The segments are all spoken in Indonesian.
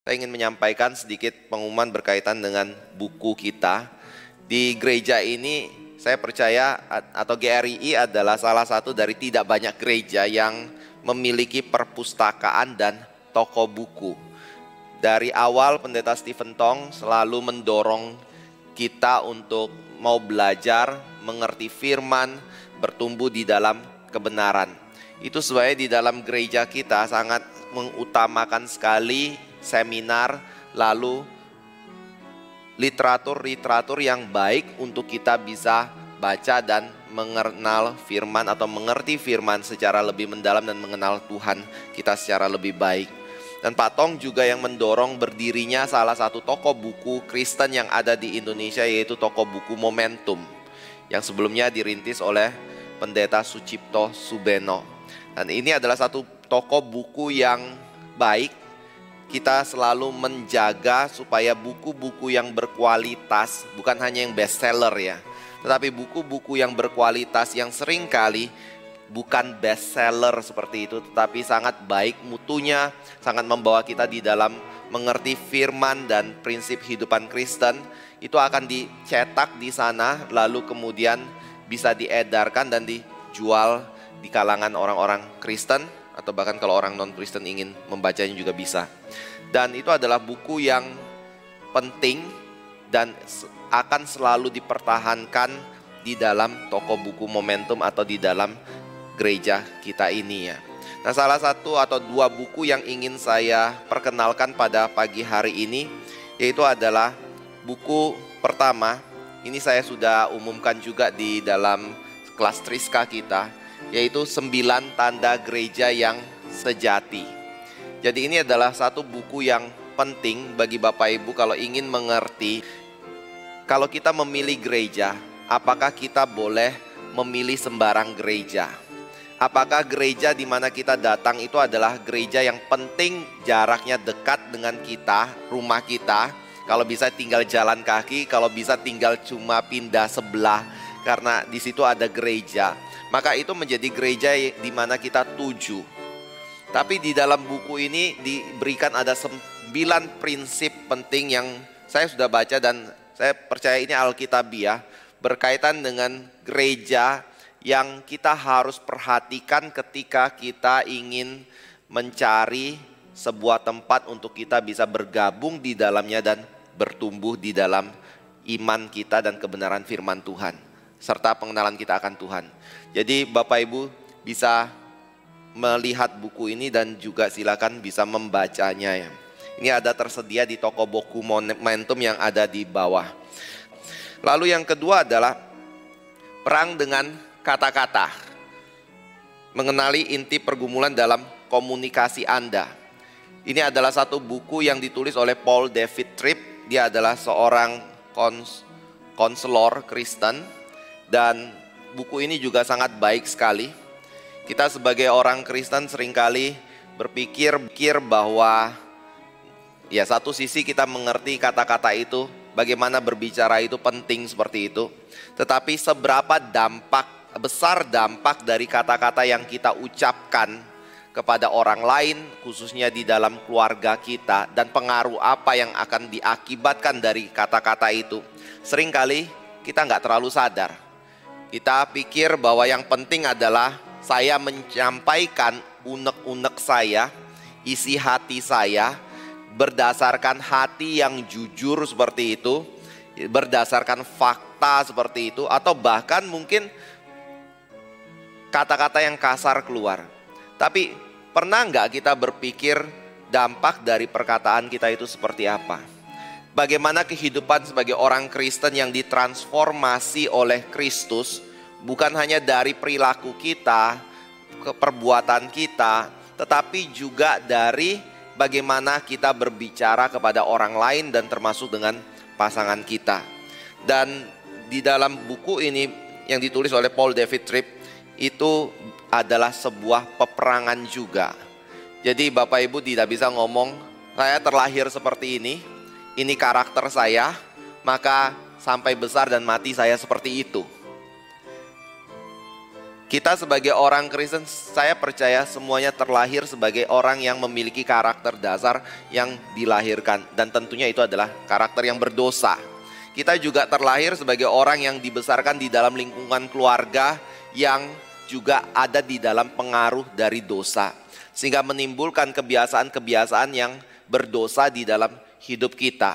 Saya ingin menyampaikan sedikit pengumuman berkaitan dengan buku kita. Di gereja ini saya percaya atau GRII adalah salah satu dari tidak banyak gereja yang memiliki perpustakaan dan toko buku. Dari awal Pendeta Stephen Tong selalu mendorong kita untuk mau belajar, mengerti firman, bertumbuh di dalam kebenaran. Itu sebabnya di dalam gereja kita sangat mengutamakan sekali seminar, lalu literatur yang baik untuk kita bisa baca dan mengenal firman atau mengerti firman secara lebih mendalam dan mengenal Tuhan kita secara lebih baik. Dan Pak Tong juga yang mendorong berdirinya salah satu toko buku Kristen yang ada di Indonesia, yaitu toko buku Momentum, yang sebelumnya dirintis oleh Pendeta Sucipto Subeno. Dan ini adalah satu toko buku yang baik. Kita selalu menjaga supaya buku-buku yang berkualitas, bukan hanya yang bestseller ya, tetapi buku-buku yang berkualitas yang seringkali bukan bestseller seperti itu, tetapi sangat baik mutunya, sangat membawa kita di dalam mengerti firman dan prinsip hidupan Kristen. Itu akan dicetak di sana, lalu kemudian bisa diedarkan dan dijual di kalangan orang-orang Kristen, atau bahkan kalau orang non-Kristen ingin membacanya juga bisa. Dan itu adalah buku yang penting dan akan selalu dipertahankan di dalam toko buku Momentum atau di dalam gereja kita ini ya. Nah, salah satu atau dua buku yang ingin saya perkenalkan pada pagi hari ini, yaitu adalah buku pertama. Ini saya sudah umumkan juga di dalam kelas Triska kita, yaitu 9 Tanda Gereja yang Sejati. Jadi ini adalah satu buku yang penting bagi Bapak Ibu kalau ingin mengerti, kalau kita memilih gereja, apakah kita boleh memilih sembarang gereja? Apakah gereja di mana kita datang itu adalah gereja yang penting jaraknya dekat dengan kita, rumah kita, kalau bisa tinggal jalan kaki, kalau bisa tinggal cuma pindah sebelah karena di situ ada gereja, maka itu menjadi gereja di mana kita tuju. Tapi di dalam buku ini diberikan ada 9 prinsip penting yang saya sudah baca dan saya percaya ini Alkitabiah, berkaitan dengan gereja yang kita harus perhatikan ketika kita ingin mencari sebuah tempat untuk kita bisa bergabung di dalamnya dan bertumbuh di dalam iman kita dan kebenaran firman Tuhan, serta pengenalan kita akan Tuhan. Jadi Bapak Ibu bisa melihat buku ini dan juga silakan bisa membacanya ya. Ini ada tersedia di toko buku Momentum yang ada di bawah. Lalu yang kedua adalah perang dengan kata-kata. Mengenali inti pergumulan dalam komunikasi Anda. Ini adalah satu buku yang ditulis oleh Paul David Tripp. Dia adalah seorang konselor Kristen dan buku ini juga sangat baik sekali. Kita sebagai orang Kristen seringkali berpikir bahwa ya satu sisi kita mengerti kata-kata itu, bagaimana berbicara itu penting seperti itu. Tetapi seberapa besar dampak dari kata-kata yang kita ucapkan kepada orang lain, khususnya di dalam keluarga kita, dan pengaruh apa yang akan diakibatkan dari kata-kata itu, seringkali kita nggak terlalu sadar. Kita pikir bahwa yang penting adalah saya menyampaikan unek-unek saya, isi hati saya, berdasarkan hati yang jujur seperti itu, berdasarkan fakta seperti itu, atau bahkan mungkin kata-kata yang kasar keluar. Tapi pernah nggak kita berpikir dampak dari perkataan kita itu seperti apa? Bagaimana kehidupan sebagai orang Kristen yang ditransformasi oleh Kristus, bukan hanya dari perilaku kita, perbuatan kita, tetapi juga dari bagaimana kita berbicara kepada orang lain dan termasuk dengan pasangan kita. Dan di dalam buku ini yang ditulis oleh Paul David Tripp, itu adalah sebuah peperangan juga. Jadi Bapak Ibu tidak bisa ngomong, saya terlahir seperti ini karakter saya, maka sampai besar dan mati saya seperti itu. Kita sebagai orang Kristen, saya percaya semuanya terlahir sebagai orang yang memiliki karakter dasar yang dilahirkan. Dan tentunya itu adalah karakter yang berdosa. Kita juga terlahir sebagai orang yang dibesarkan di dalam lingkungan keluarga yang juga ada di dalam pengaruh dari dosa. Sehingga menimbulkan kebiasaan-kebiasaan yang berdosa di dalam hidup kita.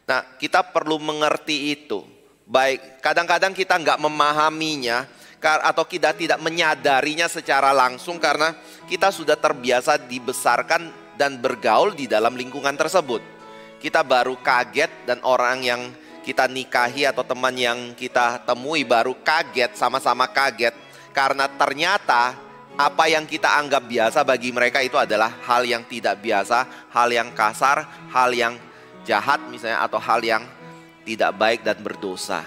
Nah, kita perlu mengerti itu. Baik, kadang-kadang kita nggak memahaminya atau kita tidak menyadarinya secara langsung karena kita sudah terbiasa dibesarkan dan bergaul di dalam lingkungan tersebut. Kita baru kaget dan orang yang kita nikahi atau teman yang kita temui baru kaget, sama-sama kaget. Karena ternyata apa yang kita anggap biasa bagi mereka itu adalah hal yang tidak biasa, hal yang kasar, hal yang jahat misalnya, atau hal yang tidak baik dan berdosa.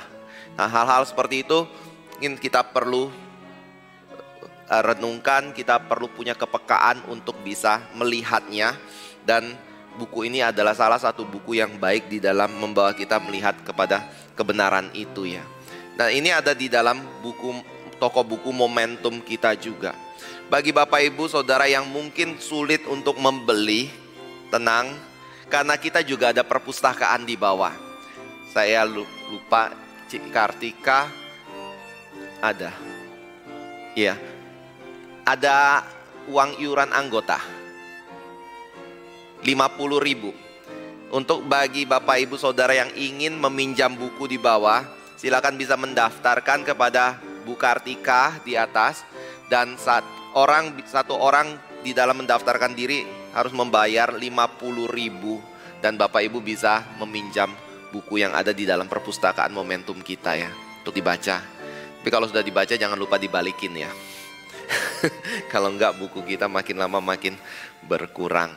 Nah, hal-hal seperti itu mungkin kita perlu renungkan, kita perlu punya kepekaan untuk bisa melihatnya. Dan buku ini adalah salah satu buku yang baik di dalam membawa kita melihat kepada kebenaran itu ya. Nah, ini ada di dalam toko buku Momentum kita juga. Bagi Bapak Ibu Saudara yang mungkin sulit untuk membeli, tenang, karena kita juga ada perpustakaan di bawah. Saya lupa, Cik Kartika ada. Iya. Ada uang iuran anggota 50.000. Untuk bagi Bapak Ibu Saudara yang ingin meminjam buku di bawah, silakan bisa mendaftarkan kepada Bu Kartika di atas. Dan satu orang di dalam mendaftarkan diri harus membayar 50.000. Dan Bapak Ibu bisa meminjam buku yang ada di dalam perpustakaan Momentum kita ya, untuk dibaca. Tapi kalau sudah dibaca jangan lupa dibalikin ya. Kalau enggak buku kita makin lama makin berkurang.